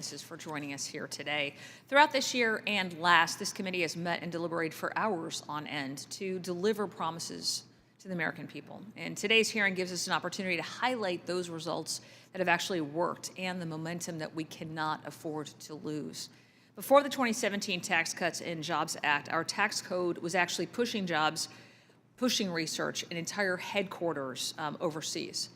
For joining us here today. Throughout this year and last, this committee has met and deliberated for hours on end to deliver promises to the American people. And today's hearing gives us an opportunity to highlight those results that have actually worked and the momentum that we cannot afford to lose. Before the 2017 Tax Cuts and Jobs Act, our tax code was actually pushing jobs, pushing research, and entire headquarters overseas.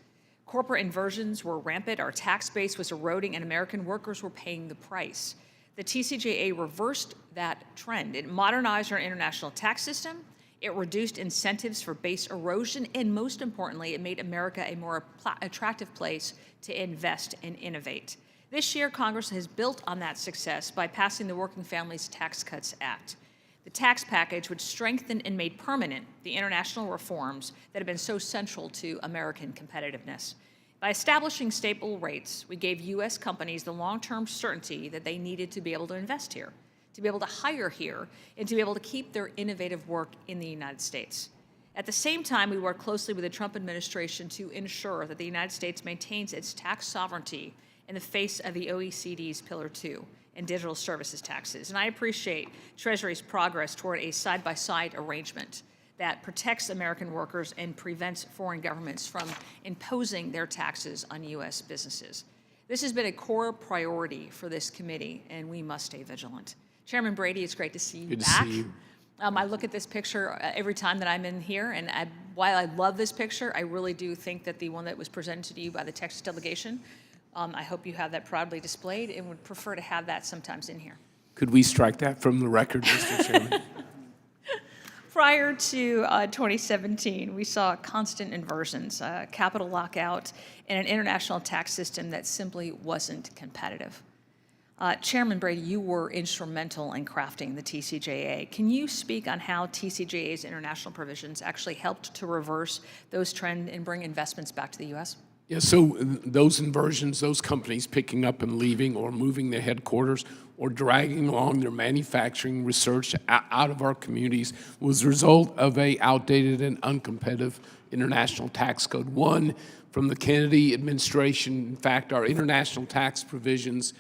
Corporate inversions were rampant, our tax base was eroding, and American workers were paying the price. The TCJA reversed that trend. It modernized our international tax system, it reduced incentives for base erosion, and most importantly, it made America a more attractive place to invest and innovate. This year, Congress has built on that success by passing the Working Families Tax Cuts Act. The tax package would strengthen and made permanent the international reforms that have been so central to American competitiveness. By establishing stable rates, we gave U.S. companies the long-term certainty that they needed to be able to invest here, to be able to hire here, and to be able to keep their innovative work in the United States. At the same time, we worked closely with the Trump administration to ensure that the United States maintains its tax sovereignty in the face of the OECD's Pillar 2 and digital services taxes. And I appreciate Treasury's progress toward a side-by-side arrangement that protects American workers and prevents foreign governments from imposing their taxes on U.S. businesses. This has been a core priority for this committee, and we must stay vigilant. Chairman Brady, it's great to see you Good back. to see you. I look at this picture every time that I'm in here, and while I love this picture, I really do think that the one that was presented to you by the Texas delegation, I hope you have that proudly displayed and would prefer to have that sometimes in here. Could we strike that from the record, Mr. Chairman? Prior to 2017, we saw constant inversions, capital lockout, and an international tax system that simply wasn't competitive. Chairman Brady, you were instrumental in crafting the TCJA. Can you speak on how TCJA's international provisions actually helped to reverse those trends and bring investments back to the U.S.? Yeah, so those inversions, those companies picking up and leaving or moving their headquarters or dragging along their manufacturing research out of our communities was the result of a outdated and uncompetitive international tax code. One from the Kennedy administration. In fact, our international tax provisions,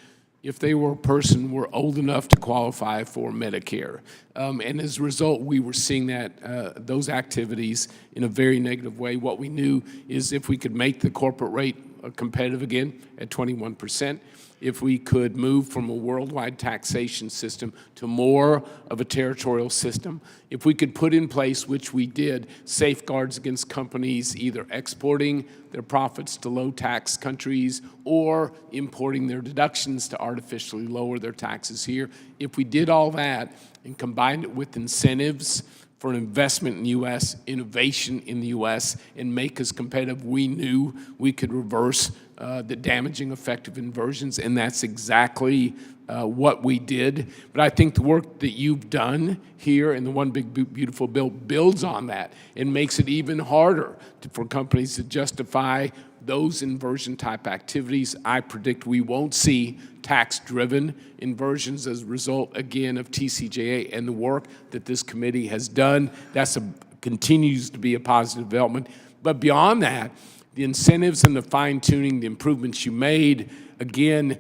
if they were a person, were old enough to qualify for Medicare. And as a result, we were seeing that those activities in a very negative way. What we knew is if we could make the corporate rate competitive again at 21%, if we could move from a worldwide taxation system to more of a territorial system, if we could put in place, which we did, safeguards against companies either exporting their profits to low-tax countries or importing their deductions to artificially lower their taxes here. If we did all that and combined it with incentives for an investment in the U.S., innovation in the U.S., and make us competitive, we knew we could reverse the damaging effect of inversions, and that's exactly what we did. But I think the work that you've done here in the One Big Beautiful Bill builds on that and makes it even harder for companies to justify those inversion-type activities. I predict we won't see tax-driven inversions as a result, again, of TCJA and the work that this committee has done. That continues to be a positive development. But beyond that, the incentives and the fine-tuning, the improvements you made, again,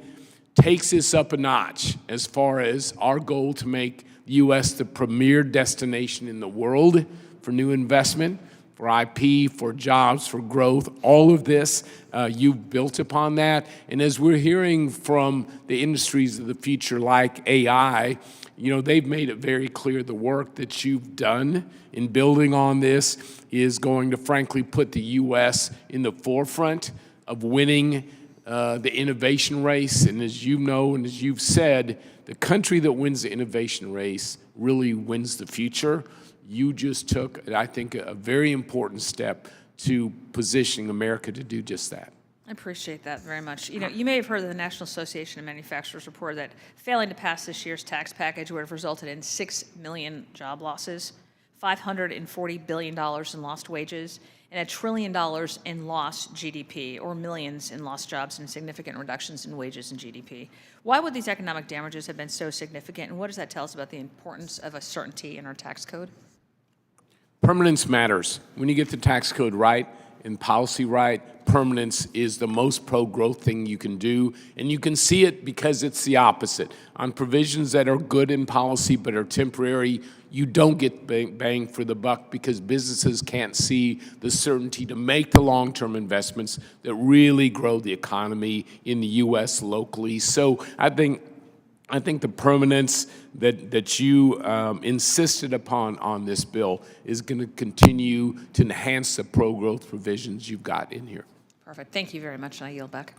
takes us up a notch as far as our goal to make the U.S. the premier destination in the world for new investment, for IP, for jobs, for growth. All of this, you've built upon that. And as we're hearing from the industries of the future like AI, you know, they've made it very clear the work that you've done in building on this is going to, frankly, put the U.S. in the forefront of winning the innovation race. And as you know and as you've said, the country that wins the innovation race really wins the future. You just took, I think, a very important step to positioning America to do just that. I appreciate that very much. You know, you may have heard of the National Association of Manufacturers report that failing to pass this year's tax package would have resulted in 6 million job losses, $540 billion in lost wages, and $1 trillion in lost GDP, or millions in lost jobs and significant reductions in wages and GDP. Why would these economic damages have been so significant, and what does that tell us about the importance of a certainty in our tax code? Permanence matters. When you get the tax code right and policy right, permanence is the most pro-growth thing you can do. And you can see it because it's the opposite. On provisions that are good in policy but are temporary, you don't get bang for the buck because businesses can't see the certainty to make the long-term investments that really grow the economy in the U.S. locally. So I think the permanence that you insisted upon on this bill is going to continue to enhance the pro-growth provisions you've got in here. Perfect. Thank you very much, and I yield back.